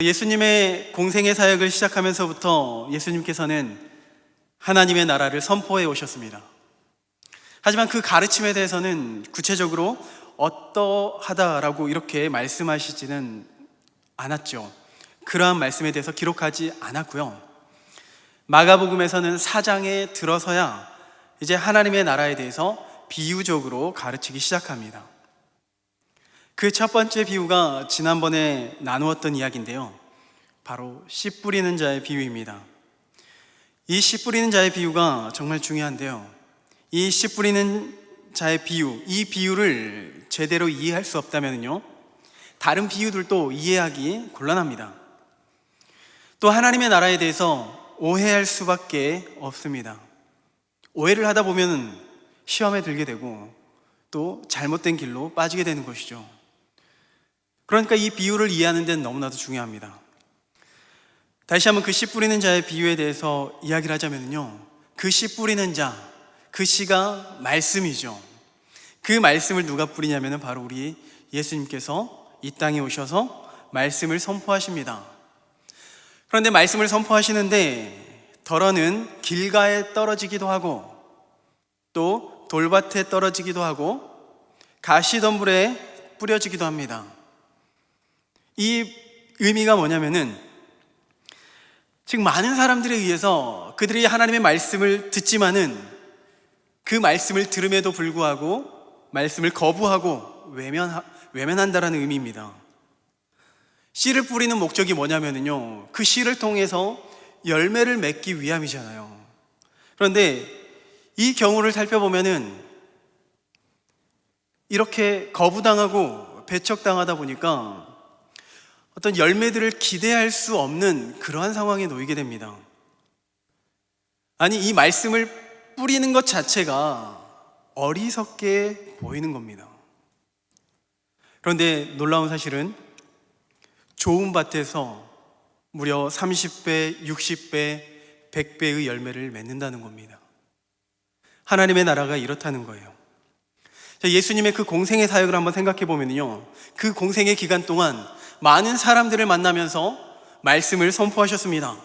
예수님의 공생의 사역을 시작하면서부터 예수님께서는 하나님의 나라를 선포해 오셨습니다. 하지만 그 가르침에 대해서는 구체적으로 어떠하다라고 이렇게 말씀하시지는 않았죠. 그러한 말씀에 대해서 기록하지 않았고요. 마가복음에서는 4장에 들어서야 이제 하나님의 나라에 대해서 비유적으로 가르치기 시작합니다. 그 첫 번째 비유가 지난번에 나누었던 이야기인데요, 바로 씨 뿌리는 자의 비유입니다. 이 씨 뿌리는 자의 비유가 정말 중요한데요, 이 씨 뿌리는 자의 비유, 이 비유를 제대로 이해할 수 없다면요, 다른 비유들도 이해하기 곤란합니다. 또 하나님의 나라에 대해서 오해할 수밖에 없습니다. 오해를 하다 보면 시험에 들게 되고 또 잘못된 길로 빠지게 되는 것이죠. 그러니까 이 비유를 이해하는 데는 너무나도 중요합니다. 다시 한번 그 씨 뿌리는 자의 비유에 대해서 이야기를 하자면요, 그 씨 뿌리는 자, 그 씨가 말씀이죠. 그 말씀을 누가 뿌리냐면 바로 우리 예수님께서 이 땅에 오셔서 말씀을 선포하십니다. 그런데 말씀을 선포하시는데 덜어는 길가에 떨어지기도 하고 또 돌밭에 떨어지기도 하고 가시덤불에 뿌려지기도 합니다. 이 의미가 뭐냐면은 즉 많은 사람들에 의해서 그들이 하나님의 말씀을 듣지만은 그 말씀을 들음에도 불구하고 말씀을 거부하고 외면한다라는 의미입니다. 씨를 뿌리는 목적이 뭐냐면요, 그 씨를 통해서 열매를 맺기 위함이잖아요. 그런데 이 경우를 살펴보면은 이렇게 거부당하고 배척당하다 보니까 어떤 열매들을 기대할 수 없는 그러한 상황에 놓이게 됩니다. 아니, 이 말씀을 뿌리는 것 자체가 어리석게 보이는 겁니다. 그런데 놀라운 사실은 좋은 밭에서 무려 30배, 60배, 100배의 열매를 맺는다는 겁니다. 하나님의 나라가 이렇다는 거예요. 예수님의 그 공생의 사역을 한번 생각해 보면요, 그 공생의 기간 동안 많은 사람들을 만나면서 말씀을 선포하셨습니다.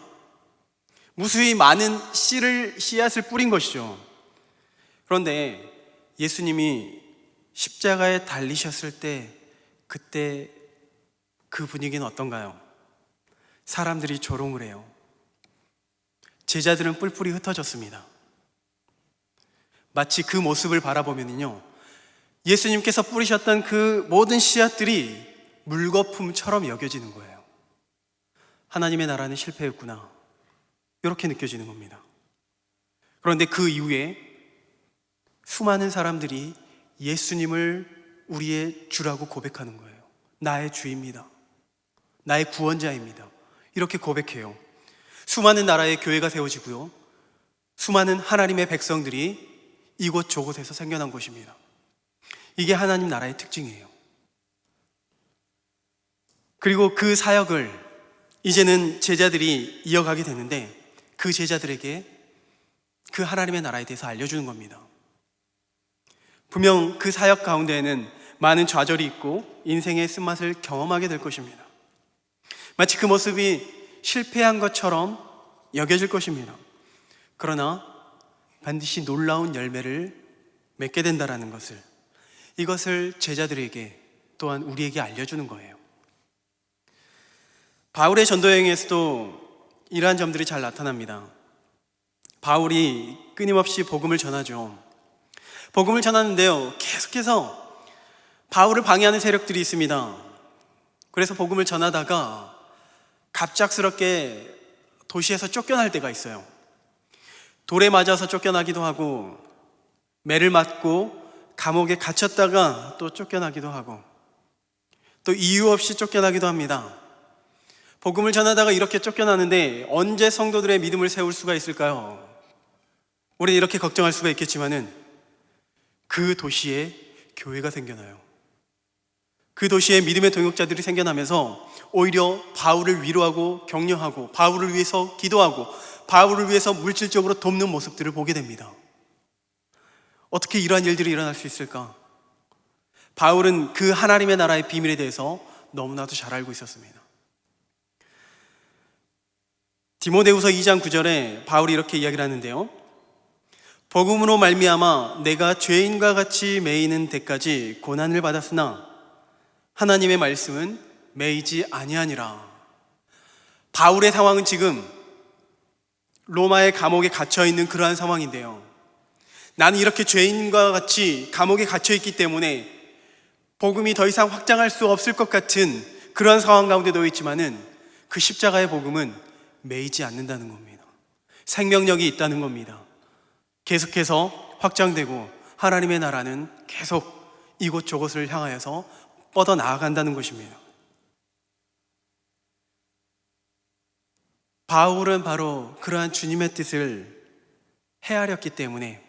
무수히 많은 씨앗을 뿌린 것이죠. 그런데 예수님이 십자가에 달리셨을 때 그때 그 분위기는 어떤가요? 사람들이 조롱을 해요. 제자들은 뿔뿔이 흩어졌습니다. 마치 그 모습을 바라보면요, 예수님께서 뿌리셨던 그 모든 씨앗들이 물거품처럼 여겨지는 거예요. 하나님의 나라는 실패했구나, 이렇게 느껴지는 겁니다. 그런데 그 이후에 수많은 사람들이 예수님을 우리의 주라고 고백하는 거예요. 나의 주입니다, 나의 구원자입니다, 이렇게 고백해요. 수많은 나라의 교회가 세워지고요, 수많은 하나님의 백성들이 이곳 저곳에서 생겨난 것입니다. 이게 하나님 나라의 특징이에요. 그리고 그 사역을 이제는 제자들이 이어가게 되는데 그 제자들에게 그 하나님의 나라에 대해서 알려주는 겁니다. 분명 그 사역 가운데에는 많은 좌절이 있고 인생의 쓴맛을 경험하게 될 것입니다. 마치 그 모습이 실패한 것처럼 여겨질 것입니다. 그러나 반드시 놀라운 열매를 맺게 된다는 것을, 이것을 제자들에게 또한 우리에게 알려주는 거예요. 바울의 전도 여행에서도 이러한 점들이 잘 나타납니다. 바울이 끊임없이 복음을 전하죠. 복음을 전하는데요, 계속해서 바울을 방해하는 세력들이 있습니다. 그래서 복음을 전하다가 갑작스럽게 도시에서 쫓겨날 때가 있어요. 돌에 맞아서 쫓겨나기도 하고, 매를 맞고 감옥에 갇혔다가 또 쫓겨나기도 하고, 또 이유 없이 쫓겨나기도 합니다. 복음을 전하다가 이렇게 쫓겨나는데 언제 성도들의 믿음을 세울 수가 있을까요? 우리는 이렇게 걱정할 수가 있겠지만은 그 도시에 교회가 생겨나요. 그 도시에 믿음의 동역자들이 생겨나면서 오히려 바울을 위로하고 격려하고 바울을 위해서 기도하고 바울을 위해서 물질적으로 돕는 모습들을 보게 됩니다. 어떻게 이러한 일들이 일어날 수 있을까? 바울은 그 하나님의 나라의 비밀에 대해서 너무나도 잘 알고 있었습니다. 디모데후서 2장 9절에 바울이 이렇게 이야기를 하는데요. 복음으로 말미암아 내가 죄인과 같이 매이는 데까지 고난을 받았으나 하나님의 말씀은 매이지 아니하니라. 바울의 상황은 지금 로마의 감옥에 갇혀 있는 그러한 상황인데요. 나는 이렇게 죄인과 같이 감옥에 갇혀 있기 때문에 복음이 더 이상 확장할 수 없을 것 같은 그러한 상황 가운데 놓여 있지만은 그 십자가의 복음은 매이지 않는다는 겁니다. 생명력이 있다는 겁니다. 계속해서 확장되고 하나님의 나라는 계속 이곳저곳을 향하여서 뻗어 나아간다는 것입니다. 바울은 바로 그러한 주님의 뜻을 헤아렸기 때문에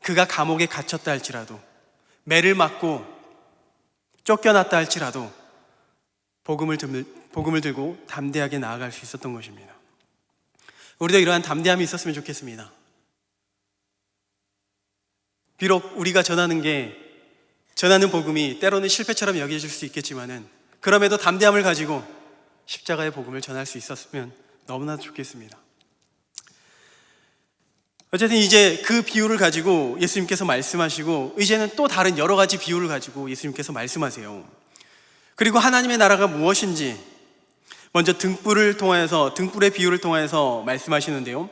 그가 감옥에 갇혔다 할지라도, 매를 맞고 쫓겨났다 할지라도 복음을 들고 담대하게 나아갈 수 있었던 것입니다. 우리도 이러한 담대함이 있었으면 좋겠습니다. 비록 우리가 전하는 복음이 때로는 실패처럼 여겨질 수 있겠지만은 그럼에도 담대함을 가지고 십자가의 복음을 전할 수 있었으면 너무나 좋겠습니다. 어쨌든 이제 그 비유를 가지고 예수님께서 말씀하시고, 이제는 또 다른 여러 가지 비유를 가지고 예수님께서 말씀하세요. 그리고 하나님의 나라가 무엇인지 먼저 등불의 비유를 통하여서 말씀하시는데요.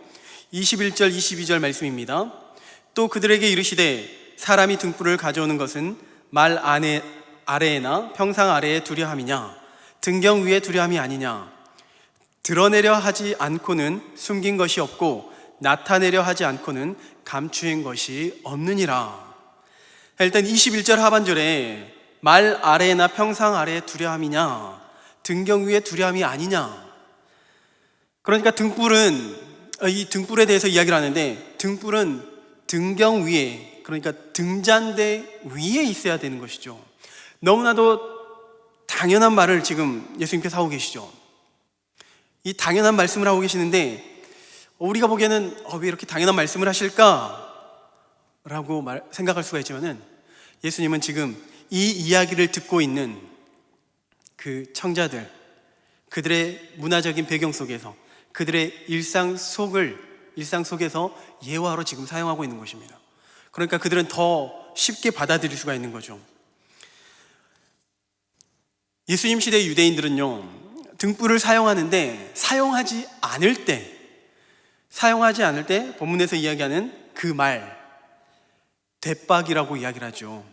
21절 22절 말씀입니다. 또 그들에게 이르시되 사람이 등불을 가져오는 것은 말 아래에나 평상 아래에 두려 함이냐, 등경 위에 두려 함이 아니냐. 드러내려 하지 않고는 숨긴 것이 없고 나타내려 하지 않고는 감추인 것이 없느니라. 일단 21절 하반절에 말 아래나 평상 아래에 두려함이냐, 등경 위에 두려함이 아니냐. 그러니까 이 등불에 대해서 이야기를 하는데, 등불은 등경 위에, 그러니까 등잔대 위에 있어야 되는 것이죠. 너무나도 당연한 말을 지금 예수님께서 하고 계시죠. 이 당연한 말씀을 하고 계시는데 우리가 보기에는 왜 이렇게 당연한 말씀을 하실까? 라고 생각할 수가 있지만은, 예수님은 지금 이 이야기를 듣고 있는 그 청자들, 그들의 문화적인 배경 속에서, 그들의 일상 속에서 예화로 지금 사용하고 있는 것입니다. 그러니까 그들은 더 쉽게 받아들일 수가 있는 거죠. 예수님 시대 유대인들은요, 등불을 사용하는데 사용하지 않을 때 본문에서 이야기하는 그 말, 대박이라고 이야기를 하죠.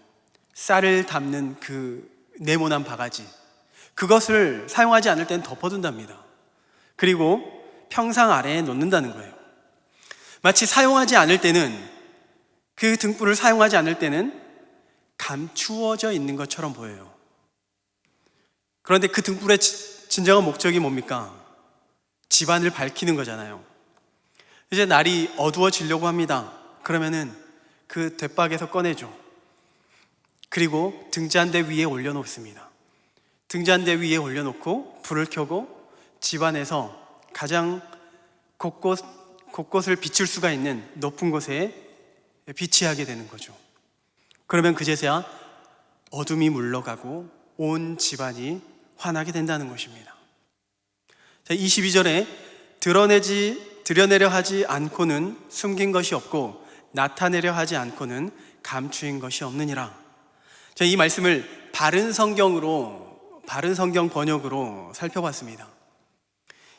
쌀을 담는 그 네모난 바가지, 그것을 사용하지 않을 때는 덮어둔답니다. 그리고 평상 아래에 놓는다는 거예요. 마치 그 등불을 사용하지 않을 때는 감추어져 있는 것처럼 보여요. 그런데 그 등불의 진정한 목적이 뭡니까? 집안을 밝히는 거잖아요. 이제 날이 어두워지려고 합니다. 그러면은 그 대박에서 꺼내죠. 그리고 등잔대 위에 올려놓습니다. 등잔대 위에 올려놓고 불을 켜고 집안에서 가장 곳곳을 비출 수가 있는 높은 곳에 비치하게 되는 거죠. 그러면 그제서야 어둠이 물러가고 온 집안이 환하게 된다는 것입니다. 22절에 드러내려 하지 않고는 숨긴 것이 없고 나타내려 하지 않고는 감추인 것이 없느니라. 이 말씀을 바른 성경 번역으로 살펴봤습니다.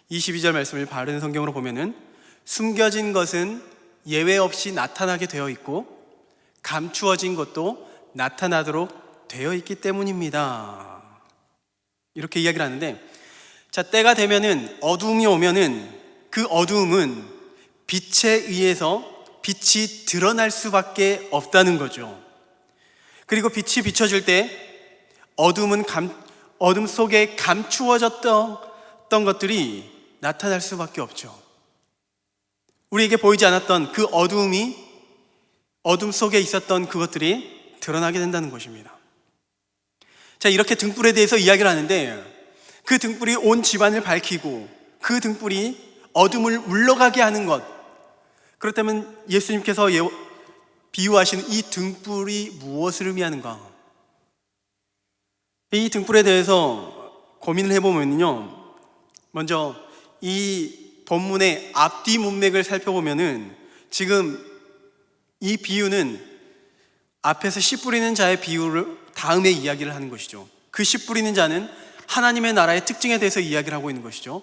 22절 말씀을 바른 성경으로 보면은, 숨겨진 것은 예외 없이 나타나게 되어 있고 감추어진 것도 나타나도록 되어 있기 때문입니다. 이렇게 이야기를 하는데, 때가 되면은, 어두움이 오면은 그 어두움은 빛에 의해서 빛이 드러날 수밖에 없다는 거죠. 그리고 빛이 비춰질 때 어둠 속에 감추어졌던 것들이 나타날 수밖에 없죠. 우리에게 보이지 않았던 그 어둠 속에 있었던 그것들이 드러나게 된다는 것입니다. 이렇게 등불에 대해서 이야기를 하는데, 그 등불이 온 집안을 밝히고 그 등불이 어둠을 물러가게 하는 것, 그렇다면 예수님께서 비유하신 이 등불이 무엇을 의미하는가? 이 등불에 대해서 고민을 해보면요, 먼저 이 본문의 앞뒤 문맥을 살펴보면은 지금 이 비유는 앞에서 씨 뿌리는 자의 비유를 다음에 이야기를 하는 것이죠. 그 씨 뿌리는 자는 하나님의 나라의 특징에 대해서 이야기를 하고 있는 것이죠.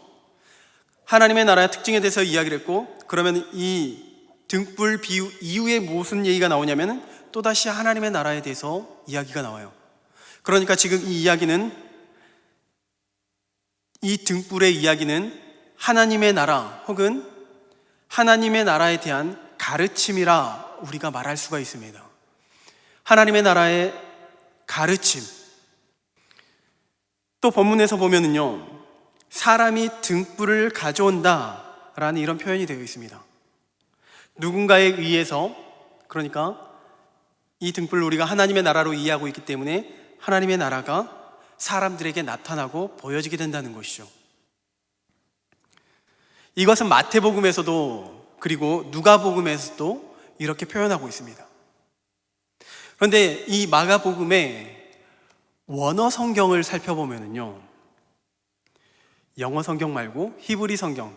하나님의 나라의 특징에 대해서 이야기를 했고, 그러면 이 등불 비유 이후에 무슨 얘기가 나오냐면은 또다시 하나님의 나라에 대해서 이야기가 나와요. 그러니까 지금 이 등불의 이야기는 하나님의 나라 혹은 하나님의 나라에 대한 가르침이라 우리가 말할 수가 있습니다. 하나님의 나라의 가르침. 또 본문에서 보면은요, 사람이 등불을 가져온다 라는 이런 표현이 되어 있습니다. 누군가에 의해서, 그러니까 이 등불을 우리가 하나님의 나라로 이해하고 있기 때문에 하나님의 나라가 사람들에게 나타나고 보여지게 된다는 것이죠. 이것은 마태복음에서도 그리고 누가복음에서도 이렇게 표현하고 있습니다. 그런데 이 마가복음의 원어 성경을 살펴보면요, 영어 성경 말고 히브리 성경,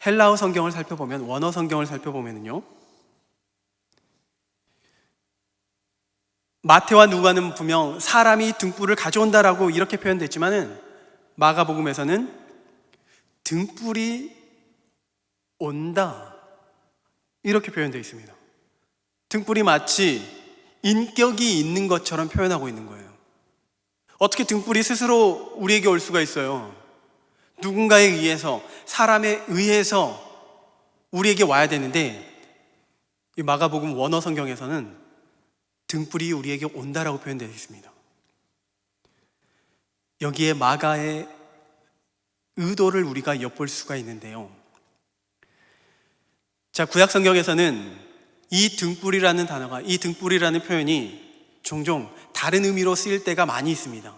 헬라어 성경을 살펴보면, 원어 성경을 살펴보면요, 마태와 누가는 분명 사람이 등불을 가져온다라고 이렇게 표현됐지만은 마가복음에서는 등불이 온다 이렇게 표현되어 있습니다. 등불이 마치 인격이 있는 것처럼 표현하고 있는 거예요. 어떻게 등불이 스스로 우리에게 올 수가 있어요? 누군가에 의해서, 사람에 의해서 우리에게 와야 되는데, 이 마가복음 원어 성경에서는 등불이 우리에게 온다라고 표현되어 있습니다. 여기에 마가의 의도를 우리가 엿볼 수가 있는데요. 자, 구약 성경에서는 이 등불이라는 단어가, 이 등불이라는 표현이 종종 다른 의미로 쓰일 때가 많이 있습니다.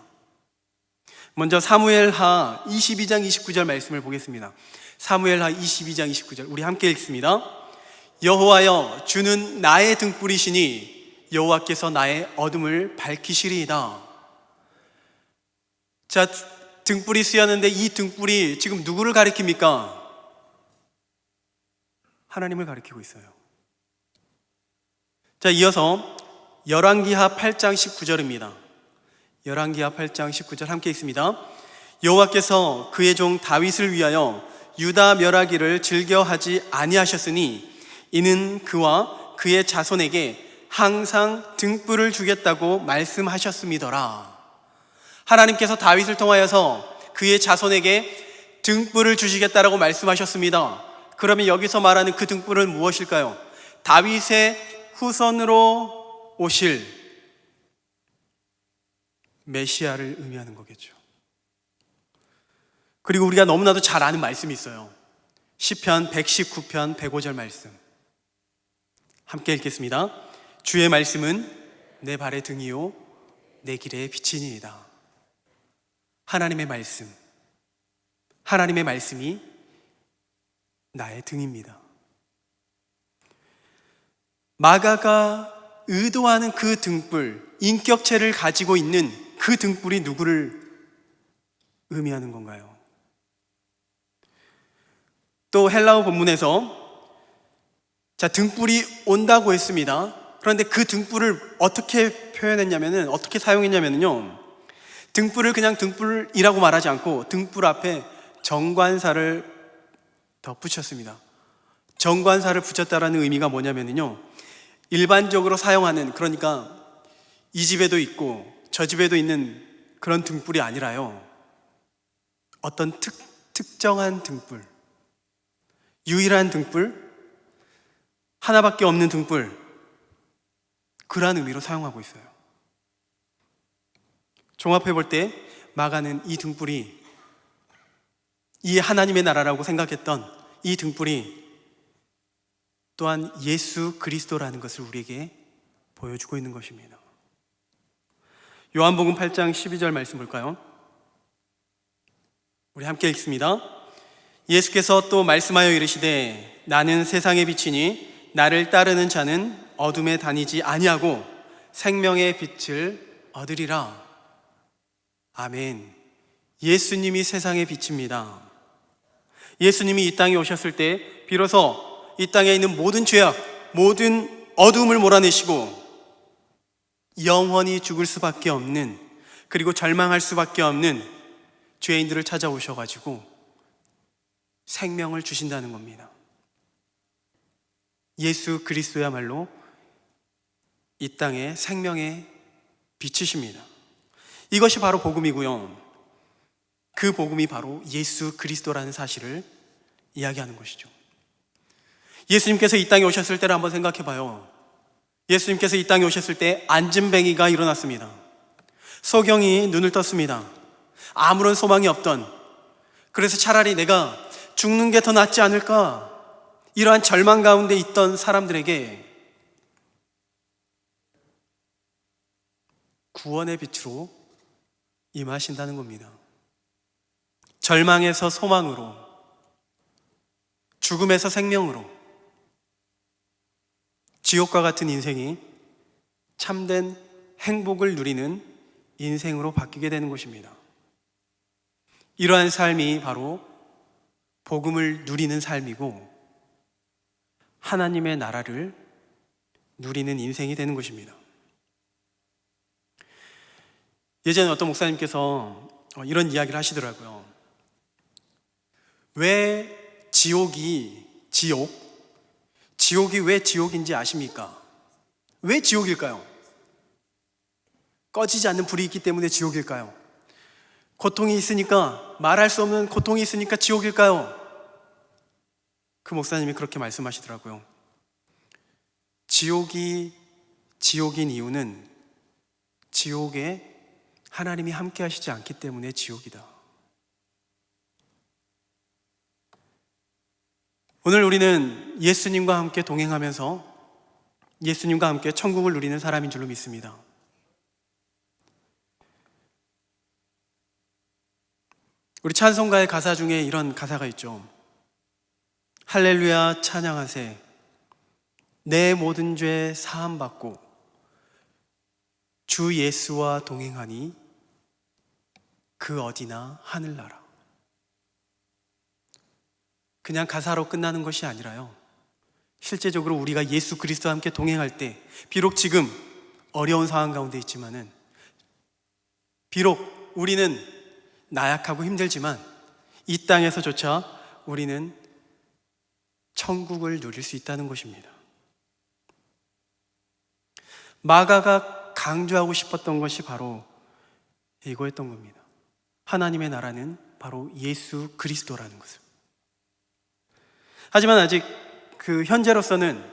먼저 사무엘하 22장 29절 말씀을 보겠습니다. 사무엘하 22장 29절 우리 함께 읽습니다. 여호와여, 주는 나의 등불이시니 여호와께서 나의 어둠을 밝히시리이다. 자, 등불이 쓰였는데 이 등불이 지금 누구를 가리킵니까? 하나님을 가리키고 있어요. 자, 이어서 열왕기하 8장 19절입니다. 열왕기하 8장 19절 함께 읽습니다. 여호와께서 그의 종 다윗을 위하여 유다 멸하기를 즐겨하지 아니하셨으니 이는 그와 그의 자손에게 항상 등불을 주겠다고 말씀하셨음이더라. 하나님께서 다윗을 통하여서 그의 자손에게 등불을 주시겠다라고 말씀하셨습니다. 그러면 여기서 말하는 그 등불은 무엇일까요? 다윗의 후손으로 오실 메시아를 의미하는 거겠죠. 그리고 우리가 너무나도 잘 아는 말씀이 있어요. 시편 119편 105절 말씀 함께 읽겠습니다. 주의 말씀은 내 발의 등이요 내 길의 빛이니이다. 하나님의 말씀, 하나님의 말씀이 나의 등입니다. 마가가 의도하는 그 등불, 인격체를 가지고 있는 그 등불이 누구를 의미하는 건가요? 또 헬라어 본문에서 자, 등불이 온다고 했습니다. 그런데 그 등불을 어떻게 표현했냐면은, 어떻게 사용했냐면요, 등불을 그냥 등불이라고 말하지 않고 등불 앞에 정관사를 덧붙였습니다. 정관사를 붙였다라는 의미가 뭐냐면요, 일반적으로 사용하는, 그러니까 이 집에도 있고 저 집에도 있는 그런 등불이 아니라요, 어떤 특정한 등불, 유일한 등불, 하나밖에 없는 등불, 그러한 의미로 사용하고 있어요. 종합해 볼 때 마가는 이 등불이, 이 하나님의 나라라고 생각했던 이 등불이 또한 예수 그리스도라는 것을 우리에게 보여주고 있는 것입니다. 요한복음 8장 12절 말씀 볼까요? 우리 함께 읽습니다. 예수께서 또 말씀하여 이르시되 나는 세상의 빛이니 나를 따르는 자는 어둠에 다니지 아니하고 생명의 빛을 얻으리라. 아멘. 예수님이 세상의 빛입니다. 예수님이 이 땅에 오셨을 때 비로소 이 땅에 있는 모든 죄악, 모든 어둠을 몰아내시고 영원히 죽을 수밖에 없는, 그리고 절망할 수밖에 없는 죄인들을 찾아오셔가지고 생명을 주신다는 겁니다. 예수 그리스도야말로 이 땅에 생명의 빛이십니다. 이것이 바로 복음이고요. 그 복음이 바로 예수 그리스도라는 사실을 이야기하는 것이죠. 예수님께서 이 땅에 오셨을 때를 한번 생각해 봐요. 예수님께서 이 땅에 오셨을 때 안진뱅이가 일어났습니다. 소경이 눈을 떴습니다. 아무런 소망이 없던, 그래서 차라리 내가 죽는 게 더 낫지 않을까, 이러한 절망 가운데 있던 사람들에게 구원의 빛으로 임하신다는 겁니다. 절망에서 소망으로, 죽음에서 생명으로, 지옥과 같은 인생이 참된 행복을 누리는 인생으로 바뀌게 되는 것입니다. 이러한 삶이 바로 복음을 누리는 삶이고 하나님의 나라를 누리는 인생이 되는 것입니다. 예전에 어떤 목사님께서 이런 이야기를 하시더라고요. 왜 지옥이 왜 지옥인지 아십니까? 왜 지옥일까요? 꺼지지 않는 불이 있기 때문에 지옥일까요? 고통이 있으니까, 말할 수 없는 고통이 있으니까 지옥일까요? 그 목사님이 그렇게 말씀하시더라고요. 지옥인 이유는 지옥에 하나님이 함께 하시지 않기 때문에 지옥이다. 오늘 우리는 예수님과 함께 동행하면서 예수님과 함께 천국을 누리는 사람인 줄로 믿습니다. 우리 찬송가의 가사 중에 이런 가사가 있죠. 할렐루야 찬양하세, 내 모든 죄 사함받고 주 예수와 동행하니 그 어디나 하늘나라. 그냥 가사로 끝나는 것이 아니라요, 실제적으로 우리가 예수 그리스도와 함께 동행할 때, 비록 지금 어려운 상황 가운데 있지만은, 비록 우리는 나약하고 힘들지만 이 땅에서조차 우리는 천국을 누릴 수 있다는 것입니다. 마가가 강조하고 싶었던 것이 바로 이거였던 겁니다. 하나님의 나라는 바로 예수 그리스도라는 것을. 하지만 아직 그 현재로서는,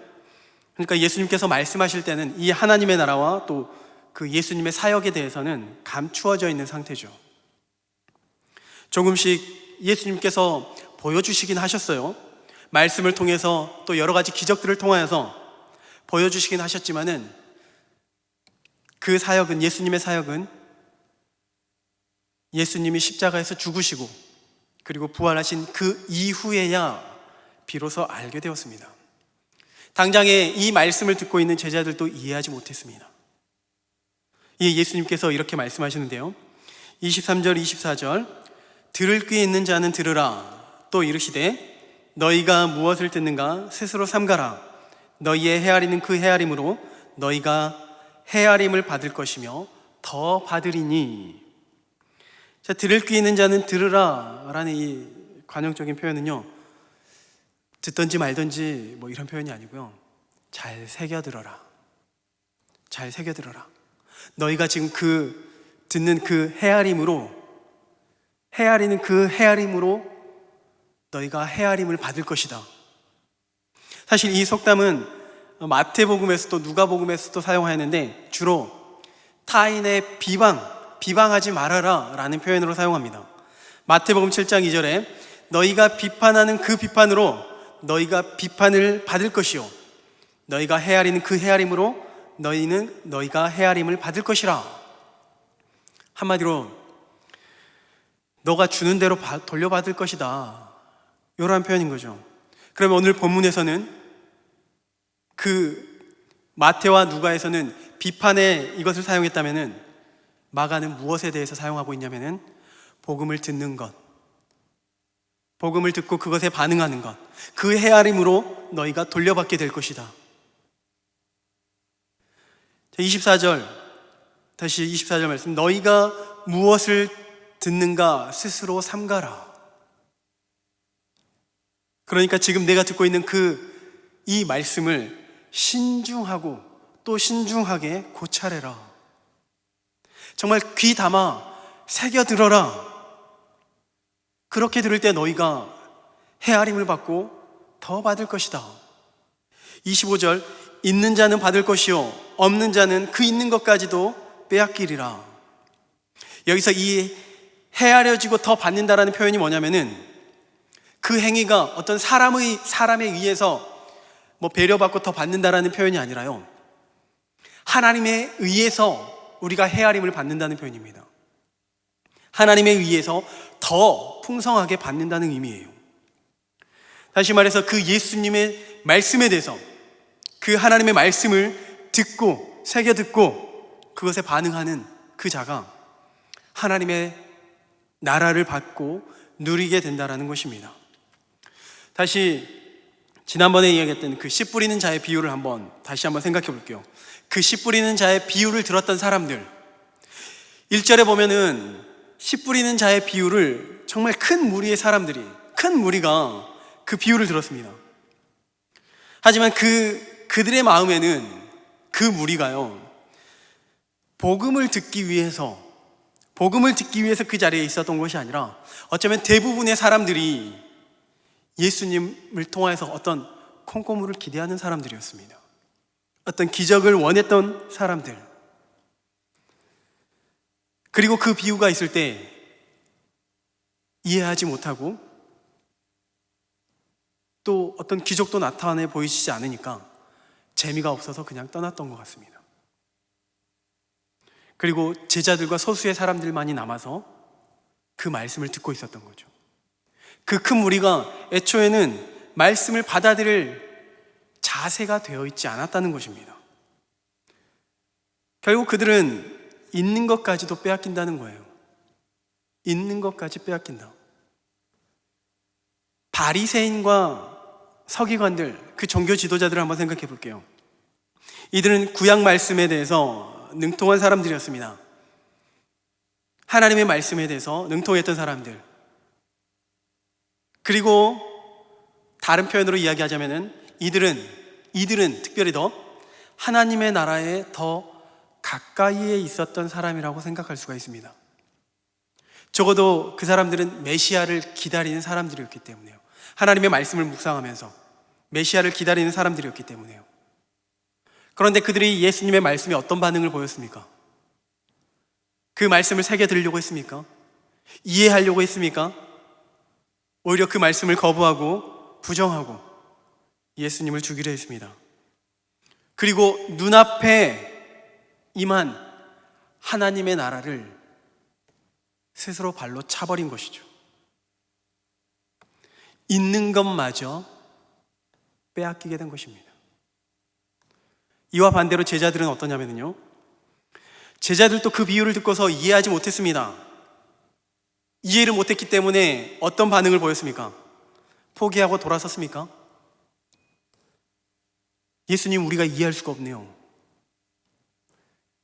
그러니까 예수님께서 말씀하실 때는 이 하나님의 나라와 또 그 예수님의 사역에 대해서는 감추어져 있는 상태죠. 조금씩 예수님께서 보여주시긴 하셨어요. 말씀을 통해서 또 여러 가지 기적들을 통하여서 보여주시긴 하셨지만은, 그 사역은, 예수님의 사역은 예수님이 십자가에서 죽으시고 그리고 부활하신 그 이후에야 비로소 알게 되었습니다. 당장에 이 말씀을 듣고 있는 제자들도 이해하지 못했습니다. 이 예수님께서 이렇게 말씀하시는데요, 23절 24절, 들을 귀 있는 자는 들으라. 또 이르시되 너희가 무엇을 듣는가 스스로 삼가라. 너희의 헤아리는 그 헤아림으로 너희가 헤아림을 받을 것이며 더 받으리니. 자, 들을 귀 있는 자는 들으라 라는 이 관용적인 표현은요, 듣든지 말든지 뭐 이런 표현이 아니고요, 잘 새겨들어라. 잘 새겨들어라. 너희가 지금 듣는 그 헤아리는 그 헤아림으로 너희가 헤아림을 받을 것이다. 사실 이 속담은 마태복음에서도 누가복음에서도 사용하였는데, 주로 타인의 비방하지 말아라 라는 표현으로 사용합니다. 마태복음 7장 2절에 너희가 비판하는 그 비판으로 너희가 비판을 받을 것이요, 너희가 헤아리는 그 헤아림으로 너희가 헤아림을 받을 것이라. 한마디로 너가 주는 대로 돌려받을 것이다, 이러한 표현인 거죠. 그러면 오늘 본문에서는 그 마태와 누가에서는 비판에 이것을 사용했다면은, 마가는 무엇에 대해서 사용하고 있냐면은 복음을 듣는 것, 복음을 듣고 그것에 반응하는 것, 그 헤아림으로 너희가 돌려받게 될 것이다. 24절, 다시 24절 말씀. 너희가 무엇을 듣는가 스스로 삼가라. 그러니까 지금 내가 듣고 있는 이 말씀을 신중하고 또 신중하게 고찰해라. 정말 귀 담아 새겨 들어라. 그렇게 들을 때 너희가 헤아림을 받고 더 받을 것이다. 25절, 있는 자는 받을 것이요 없는 자는 그 있는 것까지도 빼앗기리라. 여기서 이 헤아려지고 더 받는다라는 표현이 뭐냐면은 그 행위가 어떤 사람에 의해서 배려받고 더 받는다라는 표현이 아니라요, 하나님에 의해서 우리가 헤아림을 받는다는 표현입니다. 하나님에 의해서 더 풍성하게 받는다는 의미예요. 다시 말해서 그 예수님의 말씀에 대해서, 그 하나님의 말씀을 듣고 새겨 듣고 그것에 반응하는 그 자가 하나님의 나라를 받고 누리게 된다라는 것입니다. 다시 지난번에 이야기했던 그 씨 뿌리는 자의 비유를 다시 한번 생각해 볼게요. 그 씨 뿌리는 자의 비유를 들었던 사람들, 1절에 보면은 씨 뿌리는 자의 비유를 정말 큰 무리가 그 비유를 들었습니다. 하지만 그들의 마음에는 그 무리가요, 복음을 듣기 위해서 그 자리에 있었던 것이 아니라 어쩌면 대부분의 사람들이 예수님을 통해서 어떤 콩고물을 기대하는 사람들이었습니다. 어떤 기적을 원했던 사람들. 그리고 그 비유가 있을 때 이해하지 못하고 또 어떤 기적도 나타내 보이지 않으니까 재미가 없어서 그냥 떠났던 것 같습니다. 그리고 제자들과 소수의 사람들만이 남아서 그 말씀을 듣고 있었던 거죠. 그 큰 무리가 애초에는 말씀을 받아들일 자세가 되어 있지 않았다는 것입니다. 결국 그들은 있는 것까지도 빼앗긴다는 거예요. 있는 것까지 빼앗긴다. 바리새인과 서기관들, 그 종교 지도자들을 한번 생각해 볼게요. 이들은 구약 말씀에 대해서 능통한 사람들이었습니다. 하나님의 말씀에 대해서 능통했던 사람들. 그리고 다른 표현으로 이야기하자면은 이들은 특별히 더 하나님의 나라에 더 가까이에 있었던 사람이라고 생각할 수가 있습니다. 적어도 그 사람들은 메시아를 기다리는 사람들이었기 때문에요. 하나님의 말씀을 묵상하면서 메시아를 기다리는 사람들이었기 때문에요. 그런데 그들이 예수님의 말씀에 어떤 반응을 보였습니까? 그 말씀을 새겨 들으려고 했습니까? 이해하려고 했습니까? 오히려 그 말씀을 거부하고 부정하고 예수님을 죽이려 했습니다. 그리고 눈앞에 임한 하나님의 나라를 스스로 발로 차버린 것이죠. 있는 것마저 빼앗기게 된 것입니다. 이와 반대로 제자들은 어떠냐면요, 제자들도 그 비유를 듣고서 이해하지 못했습니다. 이해를 못했기 때문에 어떤 반응을 보였습니까? 포기하고 돌아섰습니까? 예수님, 우리가 이해할 수가 없네요.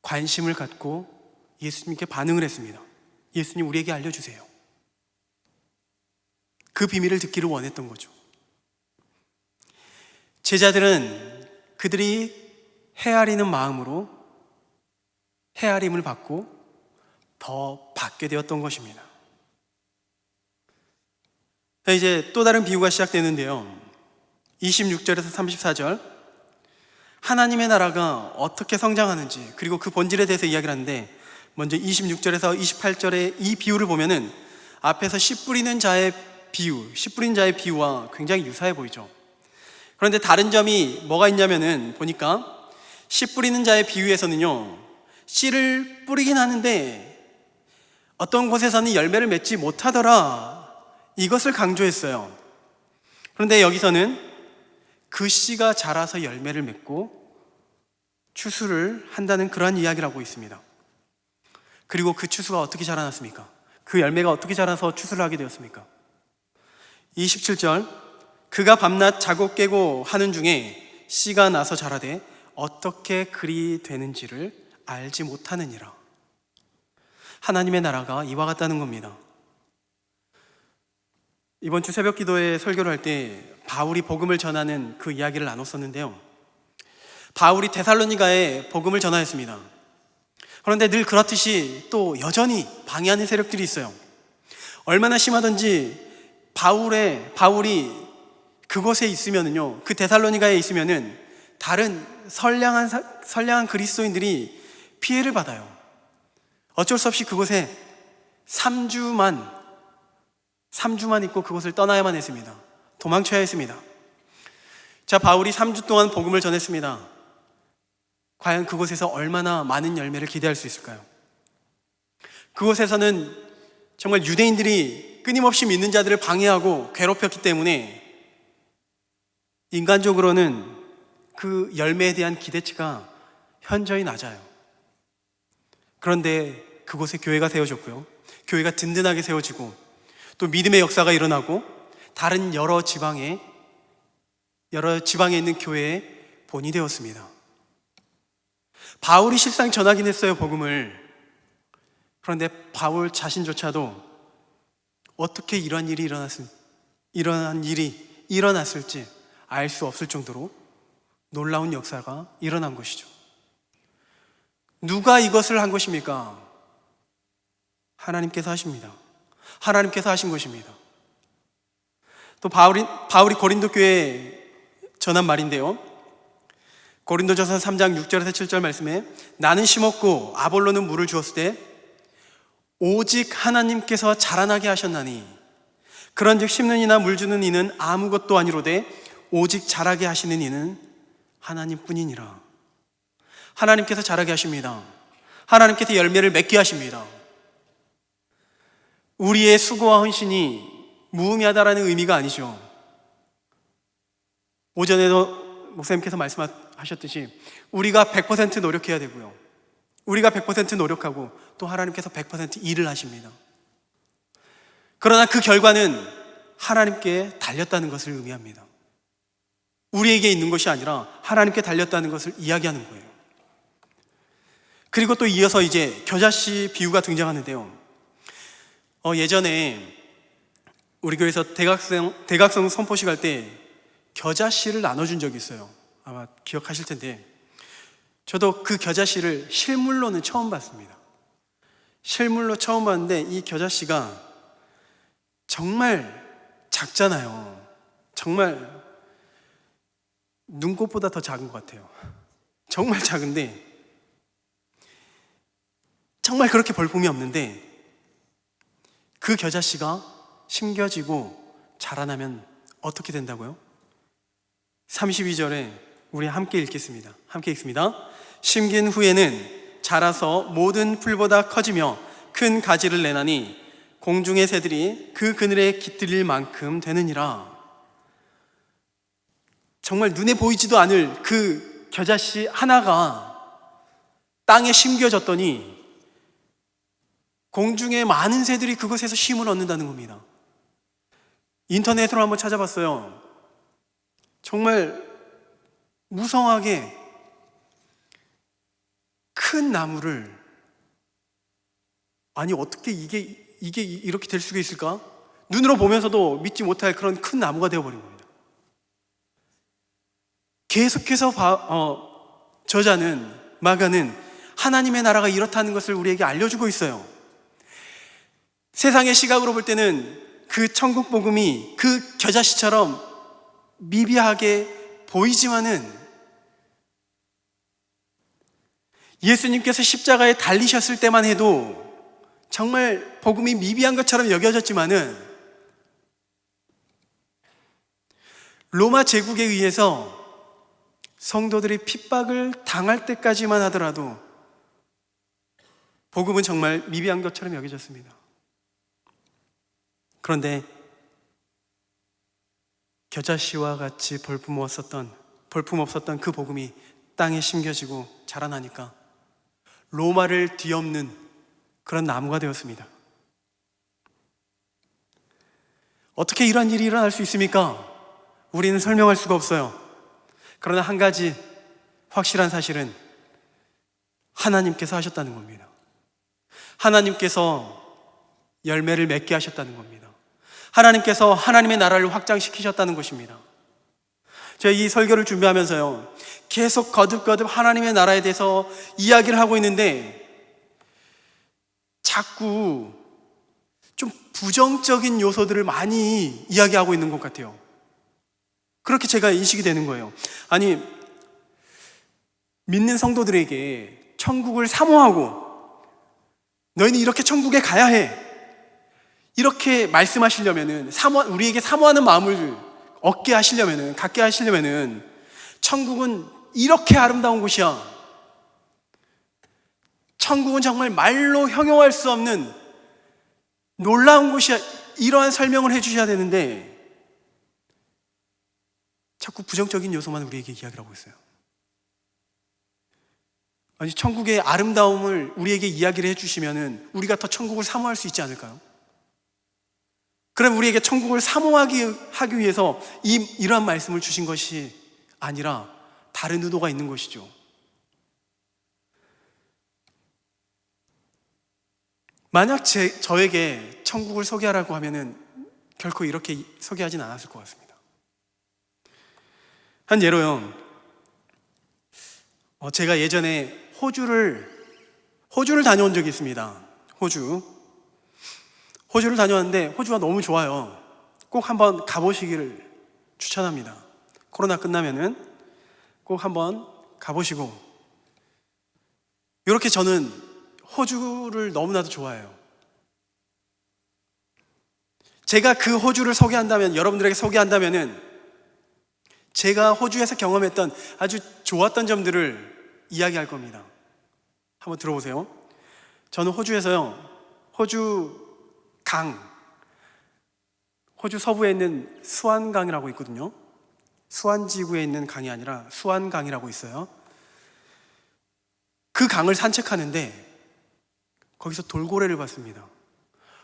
관심을 갖고 예수님께 반응을 했습니다. 예수님, 우리에게 알려주세요. 그 비밀을 듣기를 원했던 거죠. 제자들은 그들이 헤아리는 마음으로 헤아림을 받고 더 받게 되었던 것입니다. 이제 또 다른 비유가 시작되는데요, 26절에서 34절, 하나님의 나라가 어떻게 성장하는지 그리고 그 본질에 대해서 이야기를 하는데, 먼저 26절에서 28절의 이 비유를 보면은 앞에서 씨 뿌리는 자의 비유와 굉장히 유사해 보이죠. 그런데 다른 점이 뭐가 있냐면은, 보니까 씨 뿌리는 자의 비유에서는요, 씨를 뿌리긴 하는데 어떤 곳에서는 열매를 맺지 못하더라, 이것을 강조했어요. 그런데 여기서는 그 씨가 자라서 열매를 맺고 추수를 한다는 그러한 이야기를 하고 있습니다. 그리고 그 추수가 어떻게 자라났습니까? 그 열매가 어떻게 자라서 추수를 하게 되었습니까? 27절, 그가 밤낮 자고 깨고 하는 중에 씨가 나서 자라되 어떻게 그리 되는지를 알지 못하느니라. 하나님의 나라가 이와 같다는 겁니다. 이번 주 새벽 기도에 설교를 할 때 바울이 복음을 전하는 그 이야기를 나눴었는데요. 바울이 데살로니가에 복음을 전하였습니다. 그런데 늘 그렇듯이 또 여전히 방해하는 세력들이 있어요. 얼마나 심하든지 바울이 그곳에 있으면은요, 그 데살로니가에 있으면은 다른 선량한 그리스도인들이 피해를 받아요. 어쩔 수 없이 그곳에 3주만 있고 그곳을 떠나야만 했습니다. 도망쳐야 했습니다. 자, 바울이 3주 동안 복음을 전했습니다. 과연 그곳에서 얼마나 많은 열매를 기대할 수 있을까요? 그곳에서는 정말 유대인들이 끊임없이 믿는 자들을 방해하고 괴롭혔기 때문에 인간적으로는 그 열매에 대한 기대치가 현저히 낮아요. 그런데 그곳에 교회가 세워졌고요, 교회가 든든하게 세워지고 또 믿음의 역사가 일어나고 다른 여러 지방에 있는 교회의 본이 되었습니다. 바울이 실상 전하긴 했어요, 복음을. 그런데 바울 자신조차도 어떻게 이러한 일이 일어났을지 알 수 없을 정도로 놀라운 역사가 일어난 것이죠. 누가 이것을 한 것입니까? 하나님께서 하십니다. 하나님께서 하신 것입니다. 또 바울이 고린도 교회에 전한 말인데요, 고린도전서 3장 6절에서 7절 말씀에 나는 심었고 아볼로는 물을 주었을 때 오직 하나님께서 자라나게 하셨나니 그런즉 심는 이나 물 주는 이는 아무것도 아니로되 오직 자라게 하시는 이는 하나님뿐이니라. 하나님께서 자라게 하십니다. 하나님께서 열매를 맺게 하십니다. 우리의 수고와 헌신이 무의미하다라는 의미가 아니죠. 오전에도 목사님께서 말씀하셨듯이 우리가 100% 노력해야 되고요, 우리가 100% 노력하고 또 하나님께서 100% 일을 하십니다. 그러나 그 결과는 하나님께 달렸다는 것을 의미합니다. 우리에게 있는 것이 아니라 하나님께 달렸다는 것을 이야기하는 거예요. 그리고 또 이어서 이제 겨자씨 비유가 등장하는데요, 예전에 우리 교회에서 대각성 선포식 할 때 겨자씨를 나눠준 적이 있어요. 아마 기억하실 텐데, 저도 그 겨자씨를 실물로는 처음 봤습니다. 실물로 처음 봤는데 이 겨자씨가 정말 작잖아요. 정말 눈꽃보다 더 작은 것 같아요. 정말 작은데, 정말 그렇게 볼품이 없는데 그 겨자씨가 심겨지고 자라나면 어떻게 된다고요? 32절에 우리 함께 읽겠습니다. 함께 읽습니다. 심긴 후에는 자라서 모든 풀보다 커지며 큰 가지를 내나니 공중의 새들이 그 그늘에 깃들일 만큼 되느니라. 정말 눈에 보이지도 않을 그 겨자씨 하나가 땅에 심겨졌더니 공중에 많은 새들이 그것에서 쉼을 얻는다는 겁니다. 인터넷으로 한번 찾아봤어요. 정말 무성하게 큰 나무를, 아니 어떻게 이게 이렇게 될 수가 있을까? 눈으로 보면서도 믿지 못할 그런 큰 나무가 되어버린 겁니다. 계속해서 저자는 마가는 하나님의 나라가 이렇다는 것을 우리에게 알려주고 있어요. 세상의 시각으로 볼 때는 그 천국 복음이 그 겨자씨처럼 미비하게 보이지만은 예수님께서 십자가에 달리셨을 때만 해도 정말 복음이 미비한 것처럼 여겨졌지만은 로마 제국에 의해서 성도들이 핍박을 당할 때까지만 하더라도 복음은 정말 미비한 것처럼 여겨졌습니다. 그런데 겨자씨와 같이 볼품 없었던 그 복음이 땅에 심겨지고 자라나니까 로마를 뒤엎는 그런 나무가 되었습니다. 어떻게 이런 일이 일어날 수 있습니까? 우리는 설명할 수가 없어요. 그러나 한 가지 확실한 사실은 하나님께서 하셨다는 겁니다. 하나님께서 열매를 맺게 하셨다는 겁니다. 하나님께서 하나님의 나라를 확장시키셨다는 것입니다. 제가 이 설교를 준비하면서요, 계속 거듭거듭 하나님의 나라에 대해서 이야기를 하고 있는데 자꾸 좀 부정적인 요소들을 많이 이야기하고 있는 것 같아요. 그렇게 제가 인식이 되는 거예요. 아니, 믿는 성도들에게 천국을 사모하고 너희는 이렇게 천국에 가야 해, 이렇게 말씀하시려면은, 우리에게 사모하는 마음을 얻게 하시려면은, 갖게 하시려면은, 천국은 이렇게 아름다운 곳이야, 천국은 정말 말로 형용할 수 없는 놀라운 곳이야, 이러한 설명을 해주셔야 되는데 자꾸 부정적인 요소만 우리에게 이야기를 하고 있어요. 아니, 천국의 아름다움을 우리에게 이야기를 해주시면은 우리가 더 천국을 사모할 수 있지 않을까요? 그럼 우리에게 천국을 사모하기 위해서 이러한 말씀을 주신 것이 아니라 다른 의도가 있는 것이죠. 만약 저에게 천국을 소개하라고 하면은 결코 이렇게 소개하진 않았을 것 같습니다. 한 예로요, 제가 예전에 호주를 다녀온 적이 있습니다. 호주를 다녀왔는데 호주가 너무 좋아요. 꼭 한번 가보시기를 추천합니다. 코로나 끝나면은 꼭 한번 가보시고, 이렇게 저는 호주를 너무나도 좋아해요. 제가 그 호주를 소개한다면, 여러분들에게 소개한다면은 제가 호주에서 경험했던 아주 좋았던 점들을 이야기할 겁니다. 한번 들어보세요. 저는 호주에서요, 호주 서부에 있는 수완강이라고 있거든요. 수완지구에 있는 강이 아니라 수완강이라고 있어요. 그 강을 산책하는데 거기서 돌고래를 봤습니다.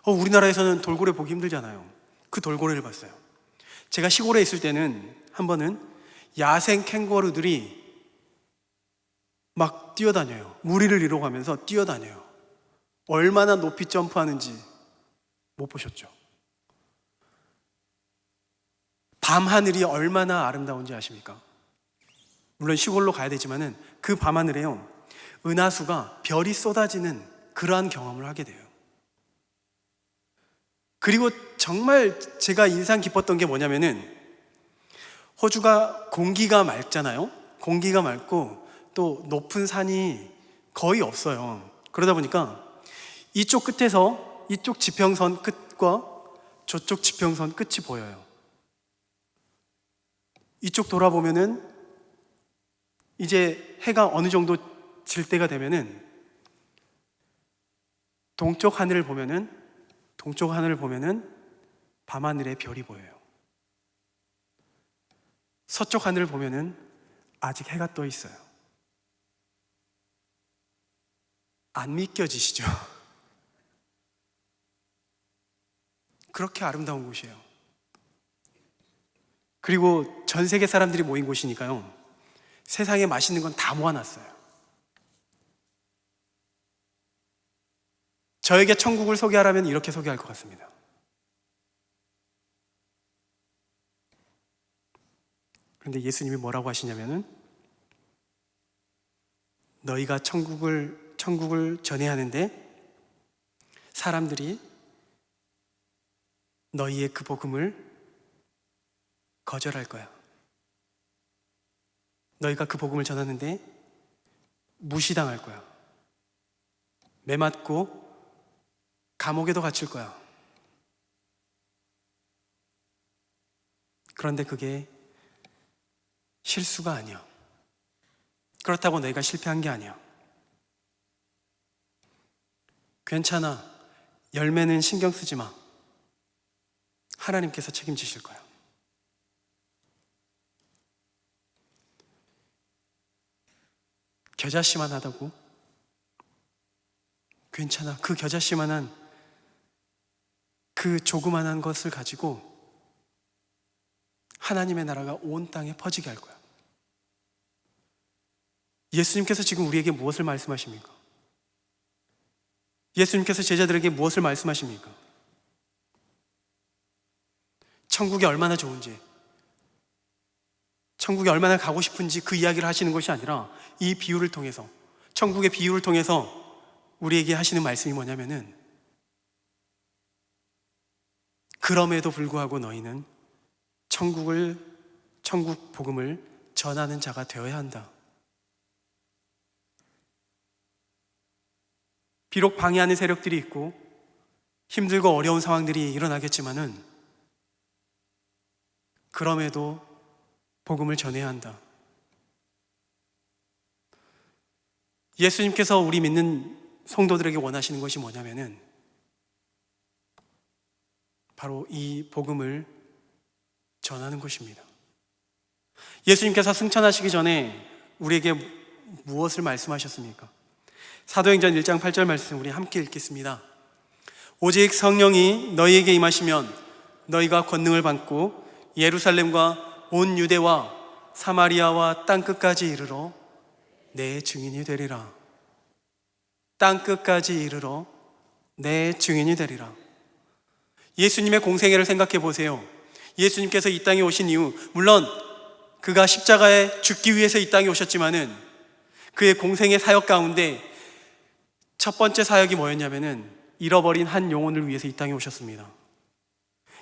우리나라에서는 돌고래 보기 힘들잖아요. 그 돌고래를 봤어요. 제가 시골에 있을 때는 한 번은 야생 캥거루들이 막 뛰어다녀요. 무리를 이뤄가면서 뛰어다녀요. 얼마나 높이 점프하는지 못 보셨죠? 밤하늘이 얼마나 아름다운지 아십니까? 물론 시골로 가야 되지만은 그 밤하늘에요, 은하수가 별이 쏟아지는 그러한 경험을 하게 돼요. 그리고 정말 제가 인상 깊었던 게 뭐냐면은, 호주가 공기가 맑잖아요. 공기가 맑고 또 높은 산이 거의 없어요. 그러다 보니까 이쪽 끝에서 이쪽 지평선 끝과 저쪽 지평선 끝이 보여요. 이쪽 돌아보면은 이제 해가 어느 정도 질 때가 되면은 동쪽 하늘을 보면은 밤하늘에 별이 보여요. 서쪽 하늘을 보면은 아직 해가 떠 있어요. 안 믿겨지시죠? 그렇게 아름다운 곳이에요. 그리고 전 세계 사람들이 모인 곳이니까요, 세상에 맛있는 건 다 모아놨어요. 저에게 천국을 소개하라면 이렇게 소개할 것 같습니다. 그런데 예수님이 뭐라고 하시냐면은, 너희가 천국을 전해야 하는데 사람들이 너희의 그 복음을 거절할 거야. 너희가 그 복음을 전하는데 무시당할 거야. 매맞고 감옥에도 갇힐 거야. 그런데 그게 실수가 아니야. 그렇다고 너희가 실패한 게 아니야. 괜찮아. 열매는 신경 쓰지 마. 하나님께서 책임지실 거야. 겨자씨만하다고? 괜찮아. 그 겨자씨만한 그 조그만한 것을 가지고 하나님의 나라가 온 땅에 퍼지게 할 거야. 예수님께서 지금 우리에게 무엇을 말씀하십니까? 예수님께서 제자들에게 무엇을 말씀하십니까? 천국이 얼마나 좋은지, 천국에 얼마나 가고 싶은지 그 이야기를 하시는 것이 아니라 이 비유를 통해서, 천국의 비유를 통해서 우리에게 하시는 말씀이 뭐냐면은, 그럼에도 불구하고 너희는 천국 복음을 전하는 자가 되어야 한다. 비록 방해하는 세력들이 있고 힘들고 어려운 상황들이 일어나겠지만은 그럼에도 복음을 전해야 한다. 예수님께서 우리 믿는 성도들에게 원하시는 것이 뭐냐면은 바로 이 복음을 전하는 것입니다. 예수님께서 승천하시기 전에 우리에게 무엇을 말씀하셨습니까? 사도행전 1장 8절 말씀 우리 함께 읽겠습니다. 오직 성령이 너희에게 임하시면 너희가 권능을 받고 예루살렘과 온 유대와 사마리아와 땅끝까지 이르러 내 증인이 되리라. 땅끝까지 이르러 내 증인이 되리라. 예수님의 공생애를 생각해 보세요. 예수님께서 이 땅에 오신 이후, 물론 그가 십자가에 죽기 위해서 이 땅에 오셨지만은 그의 공생애 사역 가운데 첫 번째 사역이 뭐였냐면은 잃어버린 한 영혼을 위해서 이 땅에 오셨습니다.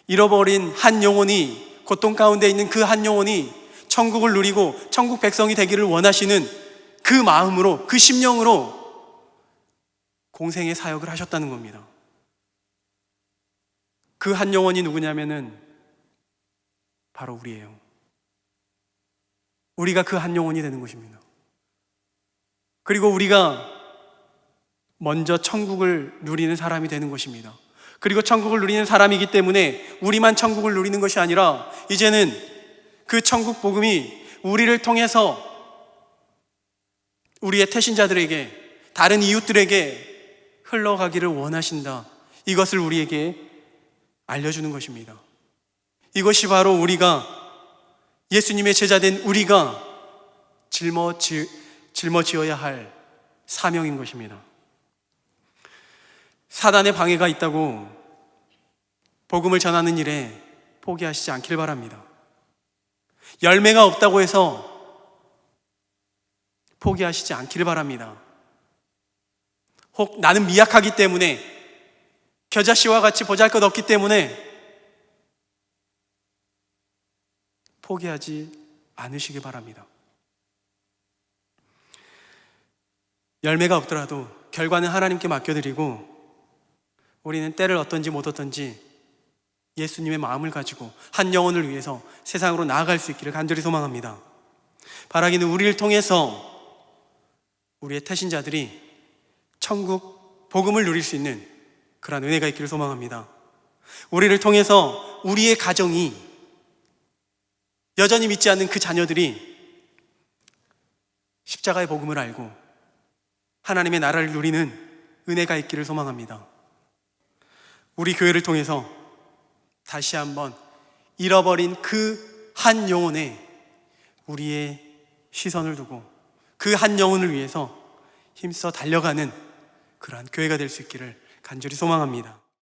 잃어버린 한 영혼이, 고통 가운데 있는 그 한 영혼이 천국을 누리고 천국 백성이 되기를 원하시는 그 마음으로, 그 심령으로 공생의 사역을 하셨다는 겁니다. 그 한 영혼이 누구냐면은 바로 우리예요. 우리가 그 한 영혼이 되는 것입니다. 그리고 우리가 먼저 천국을 누리는 사람이 되는 것입니다. 그리고 천국을 누리는 사람이기 때문에 우리만 천국을 누리는 것이 아니라 이제는 그 천국 복음이 우리를 통해서 우리의 태신자들에게, 다른 이웃들에게 흘러가기를 원하신다. 이것을 우리에게 알려주는 것입니다. 이것이 바로 우리가, 예수님의 제자된 우리가 짊어지어야 할 사명인 것입니다. 사단의 방해가 있다고 복음을 전하는 일에 포기하시지 않길 바랍니다. 열매가 없다고 해서 포기하시지 않기를 바랍니다. 혹 나는 미약하기 때문에, 겨자씨와 같이 보잘것없기 때문에 포기하지 않으시기 바랍니다. 열매가 없더라도 결과는 하나님께 맡겨드리고 우리는 때를 어떤지 못 어떤지 예수님의 마음을 가지고 한 영혼을 위해서 세상으로 나아갈 수 있기를 간절히 소망합니다. 바라기는 우리를 통해서 우리의 태신자들이 천국 복음을 누릴 수 있는 그러한 은혜가 있기를 소망합니다. 우리를 통해서 우리의 가정이, 여전히 믿지 않는 그 자녀들이 십자가의 복음을 알고 하나님의 나라를 누리는 은혜가 있기를 소망합니다. 우리 교회를 통해서 다시 한번 잃어버린 그 한 영혼에 우리의 시선을 두고 그 한 영혼을 위해서 힘써 달려가는 그러한 교회가 될 수 있기를 간절히 소망합니다.